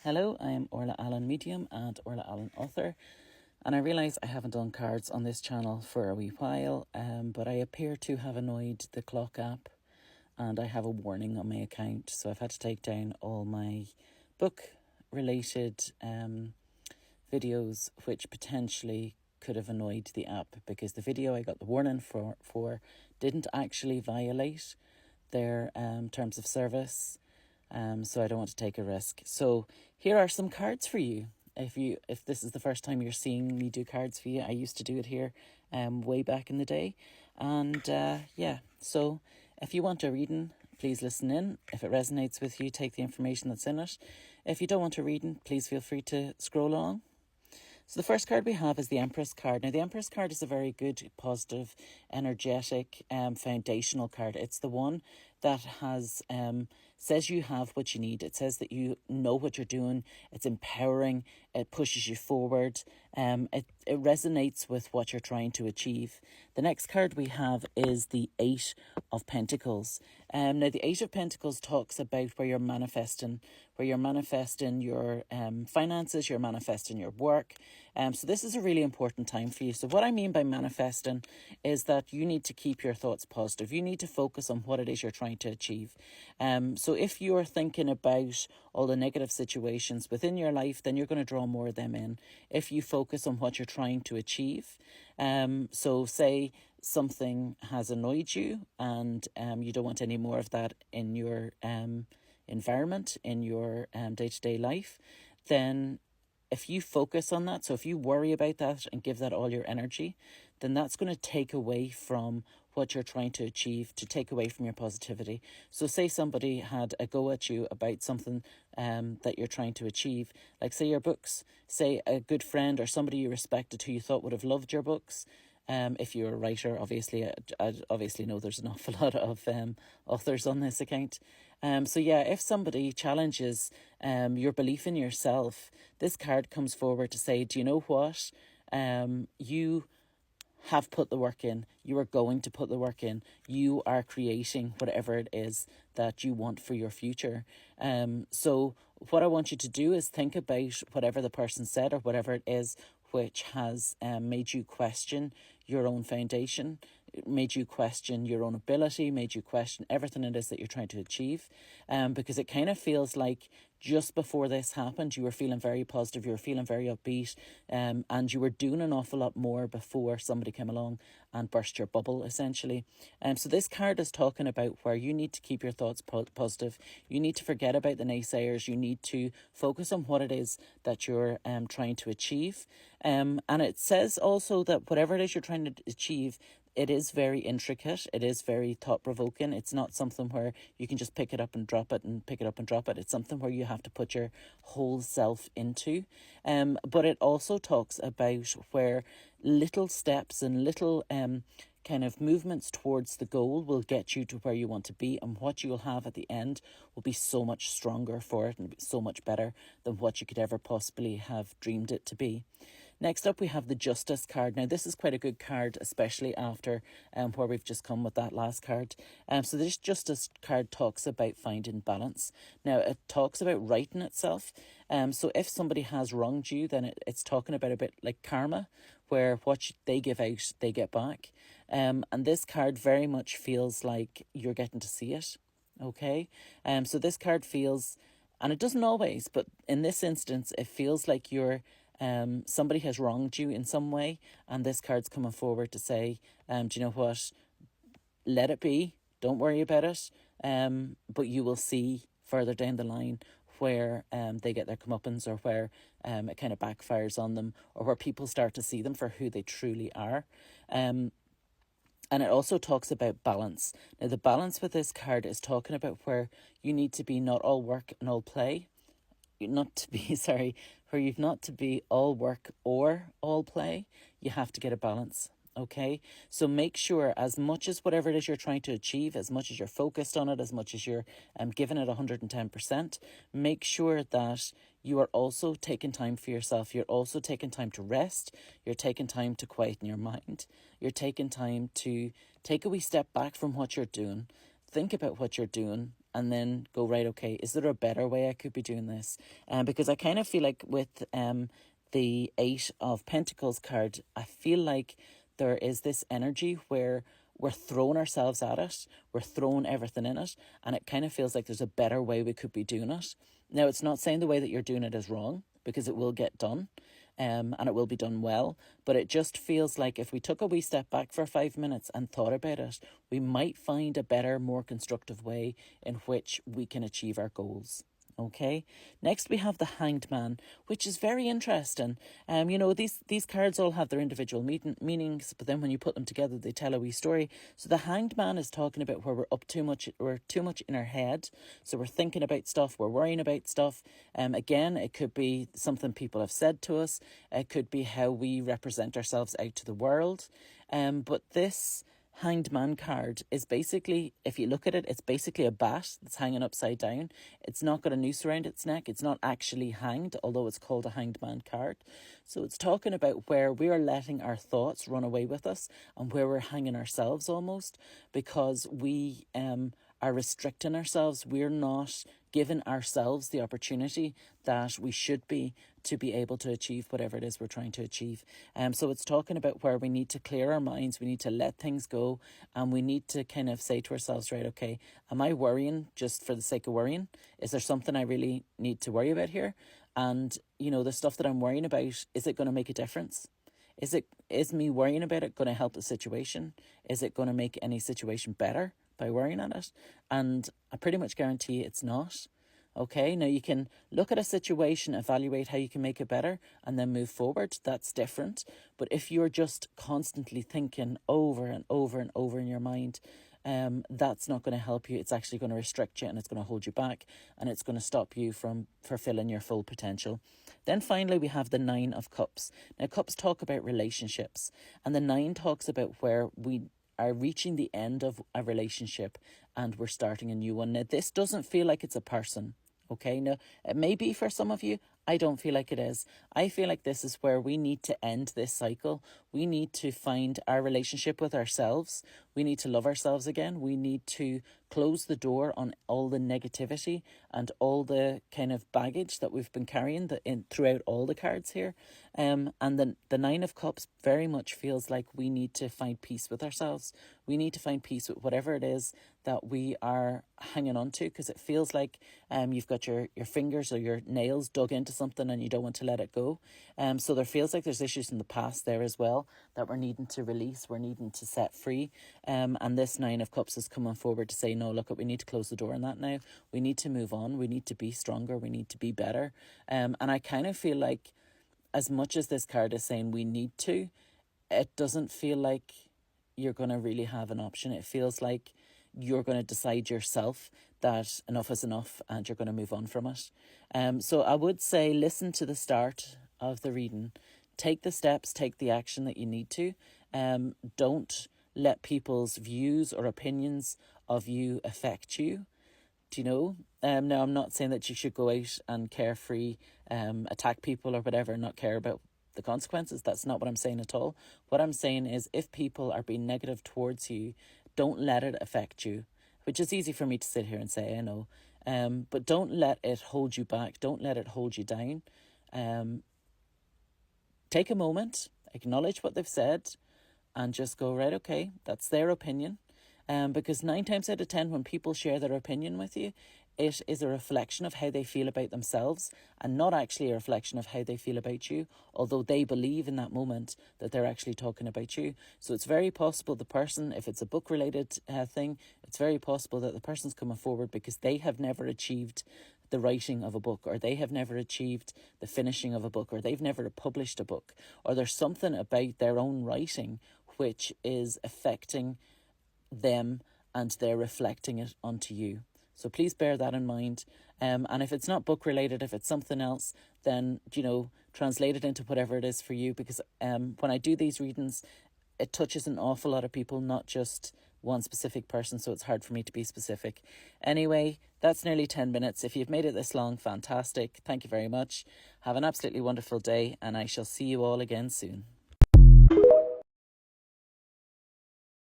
Hello, I'm Orla Allen Medium and Orla Allen Author, and I realise I haven't done cards on this channel for a wee while, but I appear to have annoyed the Clock app and I have a warning on my account, so I've had to take down all my book related videos which potentially could have annoyed the app, because the video I got the warning for didn't actually violate their terms of service. So I don't want to take a risk. So here are some cards for you. If this is the first time you're seeing me do cards for you, I used to do it here way back in the day. And so if you want a reading, please listen in. If it resonates with you, take the information that's in it. If you don't want a reading, please feel free to scroll along. So the first card we have is the Empress card. Now, the Empress card is a very good, positive, energetic, foundational card. It's the one that has says you have what you need. It says that you know what you're doing. It's empowering. It pushes you forward. It resonates with what you're trying to achieve. The next card we have is the Eight of Pentacles. Now, the Eight of Pentacles talks about where you're manifesting your finances, you're manifesting your work. So this is a really important time for you. So what I mean by manifesting is that you need to keep your thoughts positive. You need to focus on what it is you're trying to achieve. So if you're thinking about all the negative situations within your life, then you're going to draw more of them in. If you focus on what you're trying to achieve, so say something has annoyed you and you don't want any more of that in your environment, in your day-to-day life, then if you focus on that, so if you worry about that and give that all your energy, then that's going to take away from what you're trying to achieve, to take away from your positivity. So say somebody had a go at you about something that you're trying to achieve, like say your books, say a good friend or somebody you respected who you thought would have loved your books. If you're a writer, obviously, I obviously know there's an awful lot of authors on this account. If somebody challenges your belief in yourself, this card comes forward to say, do you know what? You have put the work in. You are going to put the work in. You are creating whatever it is that you want for your future. So what I want you to do is think about whatever the person said or whatever it is which has made you question your own foundation, made you question your own ability, made you question everything it is that you're trying to achieve. Because it kind of feels like just before this happened, you were feeling very positive, you were feeling very upbeat, and you were doing an awful lot more before somebody came along and burst your bubble, essentially. So this card is talking about where you need to keep your thoughts positive. You need to forget about the naysayers. You need to focus on what it is that you're trying to achieve. And it says also that whatever it is you're trying to achieve, it is very intricate. It is very thought-provoking. It's not something where you can just pick it up and drop it and pick it up and drop it. It's something where you have to put your whole self into. But it also talks about where little steps and little kind of movements towards the goal will get you to where you want to be, and what you will have at the end will be so much stronger for it and so much better than what you could ever possibly have dreamed it to be. Next up, we have the Justice card. Now, this is quite a good card, especially after where we've just come with that last card. So this Justice card talks about finding balance. Now, it talks about righting itself. So if somebody has wronged you, then it's talking about a bit like karma, where what they give out, they get back. And this card very much feels like you're getting to see it. Okay. So this card feels, and it doesn't always, but in this instance, it feels like you're somebody has wronged you in some way, and this card's coming forward to say, do you know what? Let it be. Don't worry about it. But you will see further down the line where they get their comeuppance, or where it kind of backfires on them, or where people start to see them for who they truly are. And it also talks about balance. Now, the balance with this card is talking about where you need to be not all work and all play. Where you've not to be all work or all play. You have to get a balance. Okay, so make sure, as much as whatever it is you're trying to achieve, as much as you're focused on it, as much as you're giving it 110%, make sure that you are also taking time for yourself. You're also taking time to rest. You're taking time to quieten your mind. You're taking time to take a wee step back from what you're doing, think about what you're doing, and then go, right, okay, is there a better way I could be doing this? Because I kind of feel like with the Eight of Pentacles card, I feel like there is this energy where we're throwing ourselves at it, we're throwing everything in it, and it kind of feels like there's a better way we could be doing it. Now, it's not saying the way that you're doing it is wrong, because it will get done, and it will be done well, but it just feels like if we took a wee step back for 5 minutes and thought about it, we might find a better, more constructive way in which we can achieve our goals. Okay, next we have the Hanged Man, which is very interesting. These cards all have their individual meanings, but then when you put them together, they tell a wee story. So the Hanged Man is talking about where we're too much in our head. So we're thinking about stuff, we're worrying about stuff. Again, it could be something people have said to us. It could be how we represent ourselves out to the world. But this Hanged Man card is basically, if you look at it, it's basically a bat that's hanging upside down. It's not got a noose around its neck. It's not actually hanged, although it's called a Hanged Man card. So it's talking about where we are letting our thoughts run away with us and where we're hanging ourselves almost, because we are restricting ourselves. We're not giving ourselves the opportunity that we should be to be able to achieve whatever it is we're trying to achieve. So it's talking about where we need to clear our minds, we need to let things go, and we need to kind of say to ourselves, right, okay, am I worrying just for the sake of worrying? Is there something I really need to worry about here? And, the stuff that I'm worrying about, is it going to make a difference? Is me worrying about it going to help the situation? Is it going to make any situation better by worrying at it? And I pretty much guarantee it's not. Okay, now you can look at a situation, evaluate how you can make it better, and then move forward. That's different. But if you're just constantly thinking over and over and over in your mind, that's not going to help you. It's actually going to restrict you, and it's going to hold you back, and it's going to stop you from fulfilling your full potential. Then finally, we have the Nine of Cups. Now, cups talk about relationships, and the nine talks about where we are reaching the end of a relationship and we're starting a new one. Now, this doesn't feel like it's a person. Okay, now it may be for some of you. I don't feel like it is. I feel like this is where we need to end this cycle. We need to find our relationship with ourselves. We need to love ourselves again. We need to close the door on all the negativity and all the kind of baggage that we've been carrying throughout all the cards here. And the Nine of Cups very much feels like we need to find peace with ourselves. We need to find peace with whatever it is that we are hanging on to, because it feels like you've got your fingers or your nails dug into something and you don't want to let it go. So there feels like there's issues in the past there as well that we're needing to release, we're needing to set free. And this Nine of Cups is coming forward to say, no, look, we need to close the door on that now. We need to move on. We need to be stronger. We need to be better. And I kind of feel like, as much as this card is saying we need to, it doesn't feel like you're going to really have an option. It feels like you're going to decide yourself that enough is enough and you're going to move on from it. So I would say listen to the start of the reading. Take the steps, take the action that you need to. Don't let people's views or opinions of you affect you. Do you know? Now, I'm not saying that you should go out and carefree, attack people or whatever, and not care about the consequences. That's not what I'm saying at all. What I'm saying is, if people are being negative towards you, don't let it affect you, which is easy for me to sit here and say, I know. But don't let it hold you back. Don't let it hold you down. Take a moment, acknowledge what they've said, and just go, right, okay, that's their opinion. Because 9 times out of 10, when people share their opinion with you, it is a reflection of how they feel about themselves and not actually a reflection of how they feel about you, although they believe in that moment that they're actually talking about you. So it's very possible the person, if it's a book-related thing, it's very possible that the person's coming forward because they have never achieved the writing of a book, or they have never achieved the finishing of a book, or they've never published a book, or there's something about their own writing which is affecting them and they're reflecting it onto you. So please bear that in mind. And if it's not book related, if it's something else, then, translate it into whatever it is for you. Because when I do these readings, it touches an awful lot of people, not just one specific person. So it's hard for me to be specific. Anyway, that's nearly 10 minutes. If you've made it this long, fantastic. Thank you very much. Have an absolutely wonderful day, and I shall see you all again soon.